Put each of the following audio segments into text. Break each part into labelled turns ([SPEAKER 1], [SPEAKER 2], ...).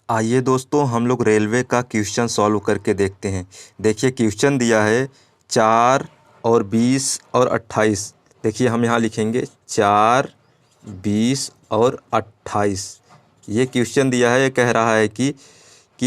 [SPEAKER 1] आइए दोस्तों हम लोग रेलवे का क्वेश्चन सॉल्व करके देखते हैं। देखिए क्वेश्चन दिया है 4 और 20 और 28। देखिए हम यहाँ लिखेंगे 4, 20 और 28। ये क्वेश्चन दिया है, ये कह रहा है कि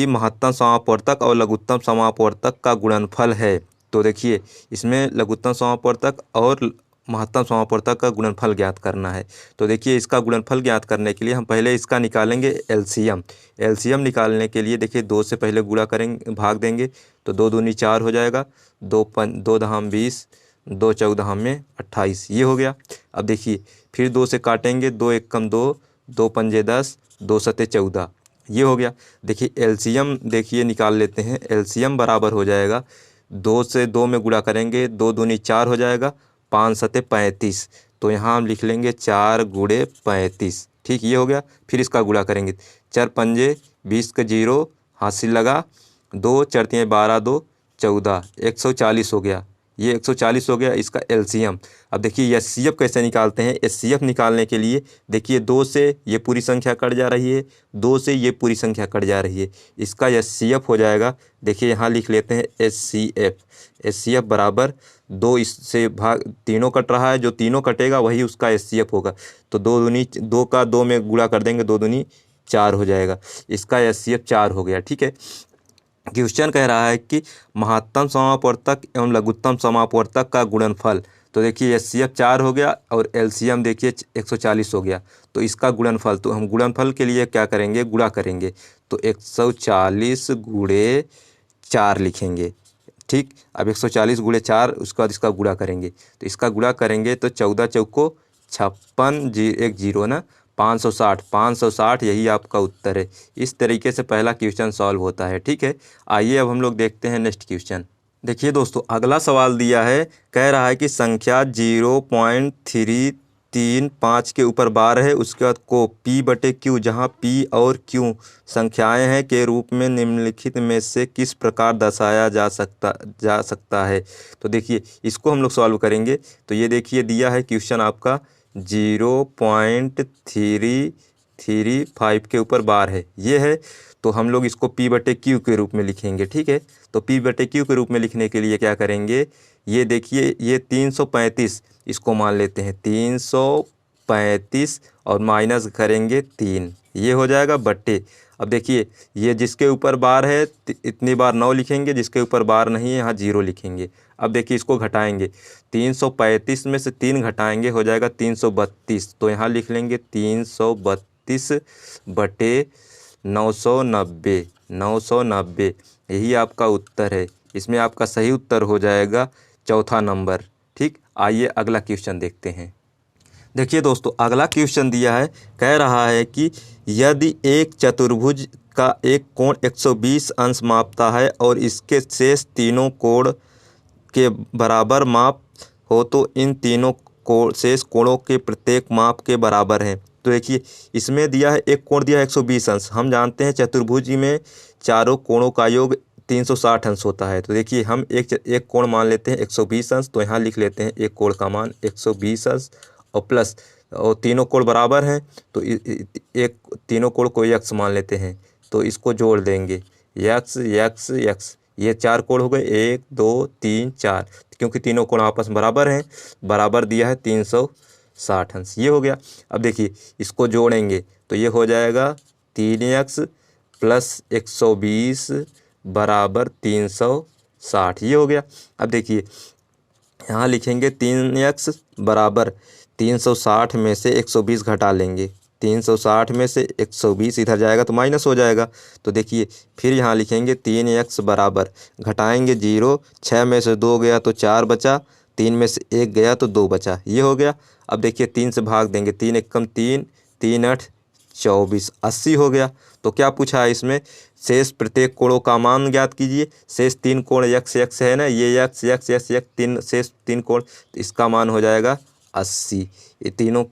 [SPEAKER 1] महत्तम समापवर्तक और लघुत्तम समापवर्तक का गुणनफल है। तो देखिए इसमें लघुत्तम समापवर्तक और महत्तम समापवर्तक का गुणनफल ज्ञात करना है। तो देखिए इसका गुणनफल ज्ञात करने के लिए हम पहले इसका निकालेंगे एलसीएम। एलसीएम निकालने के लिए देखिए 2 से पहले गुणा करेंगे, भाग देंगे तो 2 दूनी 4 हो जाएगा, 2 दहम 20, 2 चौदह में 28, ये हो गया। अब देखिए फिर 2 से काटेंगे, 2 एक कम 2, 2 पंजे 10, 2 सते 14, ये हो गया। देखिए एलसीएम देखिए निकाल लेते हैं। एलसीएम बराबर हो जाएगा 2 से 2 में गुणा करेंगे, 2 दूनी 4 हो जाएगा, 5 सते 35। तो यहाँ हम लिख लेंगे 4 गुणे 35, ठीक, ये हो गया। फिर इसका गुणा करेंगे, 4 पंजे 20 का 0, हासिल लगा, 2 4 3 12, 2 14, 140 हो गया। ये 140 हो गया इसका एलसीएम। अब देखिए एचसीएफ कैसे निकालते हैं। एचसीएफ निकालने के लिए देखिए 2 से ये पूरी संख्या कट जा रही है, 2 से ये पूरी संख्या कट जा रही है, इसका एचसीएफ हो जाएगा। देखिए यहाँ लिख लेते हैं एचसीएफ। एचसीएफ बराबर 2, इससे भाग तीनों कट रहा है, जो तीनों कटेगा वही उसका एचसीएफ होगा। तो 2 दूनी 2 का 2 में गुणा कर देंगे, 2 दूनी 4 हो जाएगा, इसका एचसीएफ 4 हो गया, ठीक है। क्वेश्चन कह रहा है कि महत्तम समापवर्तक एवं लघुत्तम समापवर्तक का गुणनफल। तो देखिए एचसीएफ 4 हो गया और एलसीएम देखिए 140 हो गया। तो इसका गुणनफल, तो हम गुणनफल के लिए क्या करेंगे, गुणा करेंगे। तो 140 गुणे 4 लिखेंगे, ठीक। अब 140 गुणे 4, उसके बाद इसका गुणा करेंगे। तो इसका गुणा करेंगे तो 14 चौको 56, एक जीरो ना, 560, यही आपका उत्तर है। इस तरीके से पहला क्वेश्चन सॉल्व होता है, ठीक है। आइए अब हम लोग देखते हैं नेक्स्ट क्वेश्चन। देखिए दोस्तों अगला सवाल दिया है, कह रहा है कि संख्या 0.335 के ऊपर बार है, उसके बाद को P/Q, जहाँ P और Q संख्याएं हैं, के रूप में निम्नलिखित में से किस प्रकार दर्शाया जा सकता है। तो देखिए इसको हम लोग सॉल्व करेंगे। तो ये देखिए दिया है क्वेश्चन आपका 0.335 के ऊपर बार है, ये है। तो हम लोग इसको P/Q के रूप में लिखेंगे, ठीक है। तो P/Q के रूप में लिखने के लिए क्या करेंगे, ये देखिए ये 335, इसको मान लेते हैं 335 और माइनस करेंगे 3, ये हो जाएगा बट्टे। अब देखिए ये जिसके ऊपर बार है इतनी बार 9 लिखेंगे, जिसके ऊपर बार नहीं है यहाँ 0 लिखेंगे। अब देखिए इसको घटाएंगे, 335 में से 3 घटाएंगे, हो जाएगा 332। तो यहाँ लिख लेंगे 332 बटे 990, यही आपका उत्तर है। इसमें आपका सही उत्तर हो जाएगा चौथा नंबर, ठीक। आइए अगला क्वेश्चन देखते हैं। देखिए दोस्तों अगला क्वेश्चन दिया है, कह रहा है कि यदि एक चतुर्भुज का एक कोण 120 अंश मापता है और इसके शेष तीनों कोण के बराबर माप हो, तो इन तीनों शेष कोणों के प्रत्येक माप के बराबर हैं। तो देखिए इसमें दिया है एक कोण दिया है 120 अंश। हम जानते हैं चतुर्भुज में चारों कोणों का योग 360 अंश होता है। तो देखिए हम एक कोण मान लेते हैं 120 अंश। तो यहाँ लिख लेते हैं एक कोण का मान 120 अंश और प्लस, और तीनों कोण बराबर हैं तो एक तीनों कोण को यक्स मान लेते हैं। तो इसको जोड़ देंगे, यक्स यक्स यक्स, ये 4 कोण हो गए, 1 2 3 4, क्योंकि तीनों कोण आपस में बराबर हैं। बराबर दिया है 360 अंश, ये हो गया। अब देखिए इसको जोड़ेंगे तो ये हो जाएगा 3x प्लस 120 बराबर 360, ये हो गया। अब देखिए यहाँ लिखेंगे 3x बराबर 360 में से 120 घटा लेंगे, 360 में से 120 इधर जाएगा तो माइनस हो जाएगा। तो देखिए फिर यहाँ लिखेंगे 3x बराबर, घटाएंगे 0, 6 में से 2 गया तो 4 बचा, 3 में से 1 गया तो 2 बचा, ये हो गया। अब देखिए 3 से भाग देंगे, 3 एक कम 3, 3 8 24, 80 हो गया। तो क्या पूछा है इसमें, शेष प्रत्येक कोणों का मान ज्ञात कीजिए। शेष 3 कोण यक्स यक्स है ना, ये यक्स यक्स यक्स यक्स, तीन शेष 3 कोण, तो इसका मान हो जाएगा 80। ये तीनों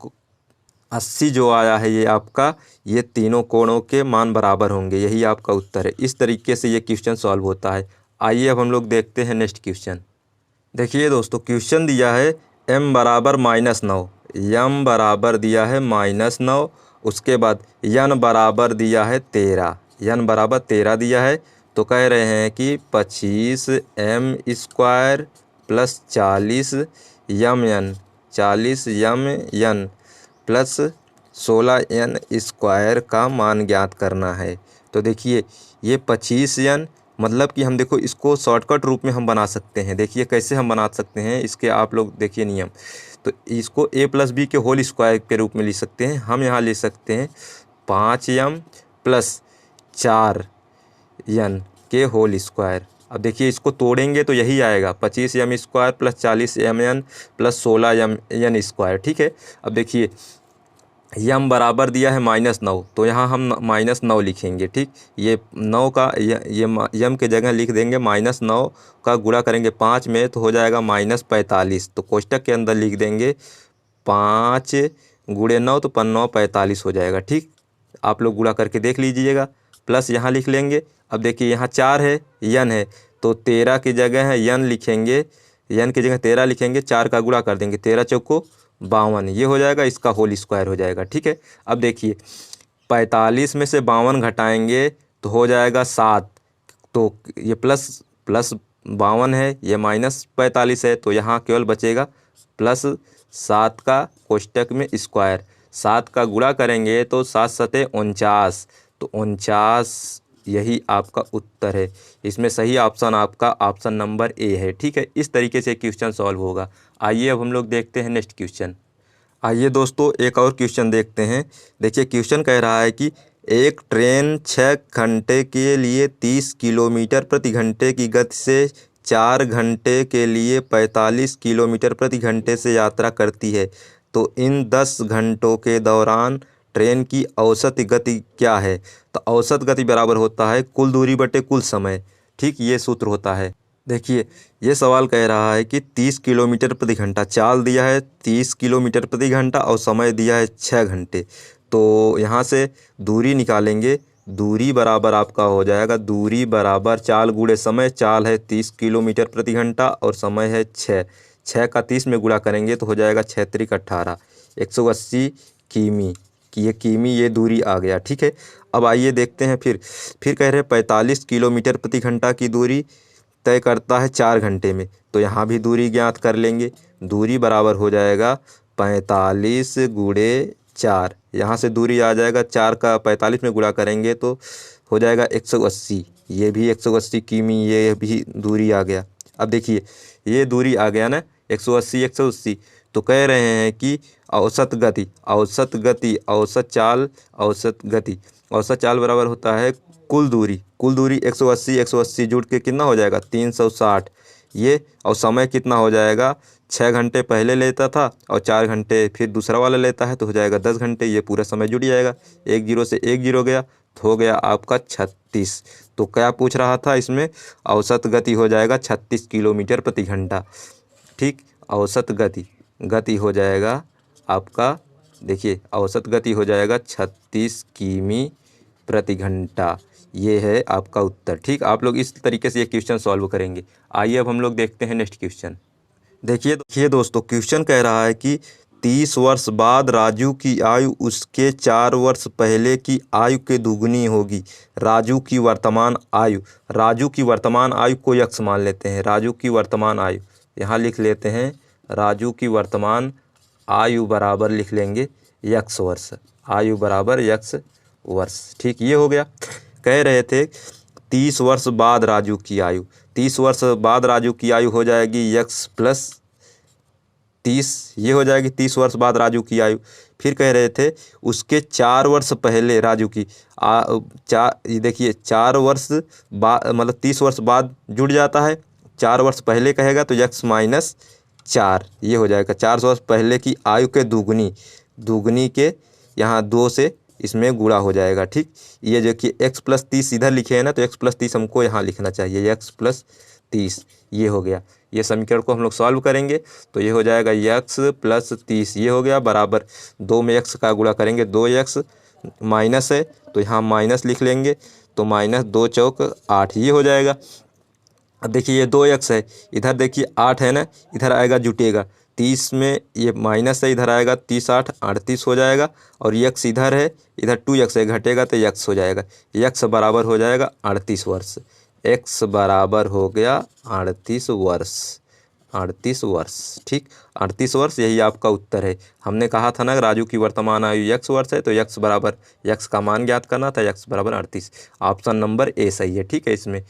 [SPEAKER 1] 80 जो आया है ये आपका, ये तीनों कोणों के मान बराबर होंगे, यही आपका उत्तर है। इस तरीके से ये क्वेश्चन सॉल्व होता है। आइए अब हम लोग देखते हैं नेक्स्ट क्वेश्चन। देखिए दोस्तों क्वेश्चन दिया है m बराबर -9, m बराबर दिया है -9, उसके बाद n बराबर दिया है 13, n बराबर 13 दिया है, तो कह रहे हैं कि 25m² plus 40mn plus 16n² का मान ज्ञात करना है। तो देखिए ये 25n मतलब कि हम देखो इसको शॉर्टकट रूप में हम बना सकते हैं। देखिए कैसे हम बना सकते हैं, इसके आप लोग देखिए नियम। तो इसको a प्लस बी के होल स्क्वायर के रूप में लिख सकते हैं। हम यहाँ लिख सकते हैं 5m प्लस 4n के होल स्क्वायर। अब देखिए इसको तोड़ेंगे तो यही आएगा 25m² plus 40mn plus 16mn²। ठीक है। अब देखिए यम बराबर दिया है -9, तो यहाँ हम -9 लिखेंगे। ठीक, ये 9 का ये यम के जगह लिख देंगे -9 का गुणा करेंगे 5 में तो हो जाएगा -45। तो कोष्टक के अंदर लिख देंगे 5 गुणे 9 तो 9 45 हो जाएगा। ठीक, आप लोग गुणा करके देख लीजिएगा। प्लस यहाँ लिख लेंगे। अब देखिए यहाँ 4 है, यन है, तो 13 की जगह है यन लिखेंगे, यन की जगह 13 लिखेंगे, 4 का गुणा कर देंगे, 13 चौको 52, ये हो जाएगा, इसका होल स्क्वायर हो जाएगा। ठीक है। अब देखिए 45 में से 52 घटाएंगे तो हो जाएगा 7, तो ये प्लस 52 है, ये -45 है, तो यहाँ केवल बचेगा +7 का कोष्टक में स्क्वायर। 7 का गुणा करेंगे तो 7 सते 49, तो 49 यही आपका उत्तर है। इसमें सही ऑप्शन आपका ऑप्शन नंबर ए है। ठीक है, इस तरीके से क्वेश्चन सॉल्व होगा। आइए अब हम लोग देखते हैं नेक्स्ट क्वेश्चन। आइए दोस्तों एक और क्वेश्चन देखते हैं। देखिए क्वेश्चन कह रहा है कि एक ट्रेन 6 घंटे के लिए 30 किलोमीटर प्रति घंटे की गति से 4 घंटे के लिए 45 किलोमीटर प्रति घंटे से यात्रा करती है, तो इन 10 घंटों के दौरान ट्रेन की औसत गति क्या है। तो औसत गति बराबर होता है कुल दूरी बटे कुल समय। ठीक, ये सूत्र होता है। देखिए ये सवाल कह रहा है कि 30 किलोमीटर प्रति घंटा, चाल दिया है 30 किलोमीटर प्रति घंटा और समय दिया है 6 घंटे। तो यहाँ से दूरी निकालेंगे, दूरी बराबर आपका हो जाएगा, दूरी बराबर चाल गुणे समय। चाल है 30 किलोमीटर प्रति घंटा और समय है 6 का 30 में गुणा करेंगे तो हो जाएगा 6 त्रिक 18, 180 किमी कि ये किमी ये दूरी आ गया। ठीक है। अब आइए देखते हैं फिर कह रहे हैं 45 किलोमीटर प्रति घंटा की दूरी तय करता है 4 घंटे में, तो यहाँ भी दूरी ज्ञात कर लेंगे। दूरी बराबर हो जाएगा 45 गुणे 4, यहाँ से दूरी आ जाएगा 4 का 45 में गुणा करेंगे तो हो जाएगा 180, ये भी 180 किमी, ये भी दूरी आ गया। अब देखिए ये दूरी आ गया ना 180, तो कह रहे हैं कि औसत गति, औसत चाल बराबर होता है कुल दूरी 180 जुड़ के कितना हो जाएगा 360 ये, और समय कितना हो जाएगा 6 घंटे पहले लेता था और 4 घंटे फिर दूसरा वाला लेता है, तो हो जाएगा 10 घंटे, ये पूरा समय जुड़ जाएगा। 1 जीरो से 1 जीरो गया तो हो गया आपका 36। तो क्या पूछ रहा था इसमें, औसत गति हो जाएगा 36 किलोमीटर प्रति घंटा। ठीक, औसत गति हो जाएगा आपका, देखिए औसत गति हो जाएगा 36 किमी प्रति घंटा, ये है आपका उत्तर। ठीक, आप लोग इस तरीके से ये क्वेश्चन सॉल्व करेंगे। आइए अब हम लोग देखते हैं नेक्स्ट क्वेश्चन। देखिए दोस्तों क्वेश्चन कह रहा है कि 30 वर्ष बाद राजू की आयु उसके 4 वर्ष पहले की आयु के दुगनी होगी। राजू की वर्तमान आयु को x मान लेते हैं। राजू की वर्तमान आयु यहाँ लिख लेते हैं, राजू की वर्तमान आयु बराबर लिख लेंगे x वर्ष, आयु बराबर x वर्ष। ठीक, ये हो गया। कह रहे थे 30 वर्ष बाद राजू की आयु, 30 वर्ष बाद राजू की आयु हो जाएगी x प्लस 30, ये हो जाएगी 30 वर्ष बाद राजू की आयु। फिर कह रहे थे उसके 4 वर्ष पहले राजू की देखिए 4 वर्ष बाद मतलब 30 वर्ष बाद जुड़ जाता है, 4 वर्ष पहले कहेगा तो x माइनस 4, ये हो जाएगा 4 वर्ष पहले की आयु के दुगनी के यहाँ 2 से इसमें गुणा हो जाएगा। ठीक, ये देखिए x प्लस 30 इधर लिखे हैं ना, तो x प्लस 30 हमको यहाँ लिखना चाहिए, x प्लस 30, ये हो गया। ये समीकरण को हम लोग सॉल्व करेंगे तो ये हो जाएगा x प्लस 30, ये हो गया बराबर 2 में x का गुणा करेंगे 2x, माइनस है तो यहाँ माइनस लिख लेंगे, तो -2 चौक 8, ये हो जाएगा। अब देखिए ये 2x है, इधर देखिए 8 है ना, इधर आएगा जुटेगा 30 में ये माइनस है, इधर आएगा 30 8 38 हो जाएगा, और यक्स इधर है, इधर 2x है, घटेगा तो यक्स हो जाएगा। यक्स बराबर हो जाएगा 38 वर्ष। एक्स बराबर हो गया 38 वर्ष। 38 वर्ष, ठीक, 38 वर्ष, यही आपका उत्तर है। हमने कहा था ना राजू की वर्तमान आयु यक्स वर्ष है, तो यक्स बराबर, यक्स का मान ज्ञात करना था, यक्स बराबर 38। ऑप्शन नंबर ए सही है, ठीक है। इसमें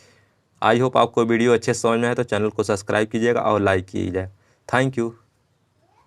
[SPEAKER 1] आई होप आपको वीडियो अच्छे से समझ में आए, तो चैनल को सब्सक्राइब कीजिएगा और लाइक कीजिएगा। Thank you.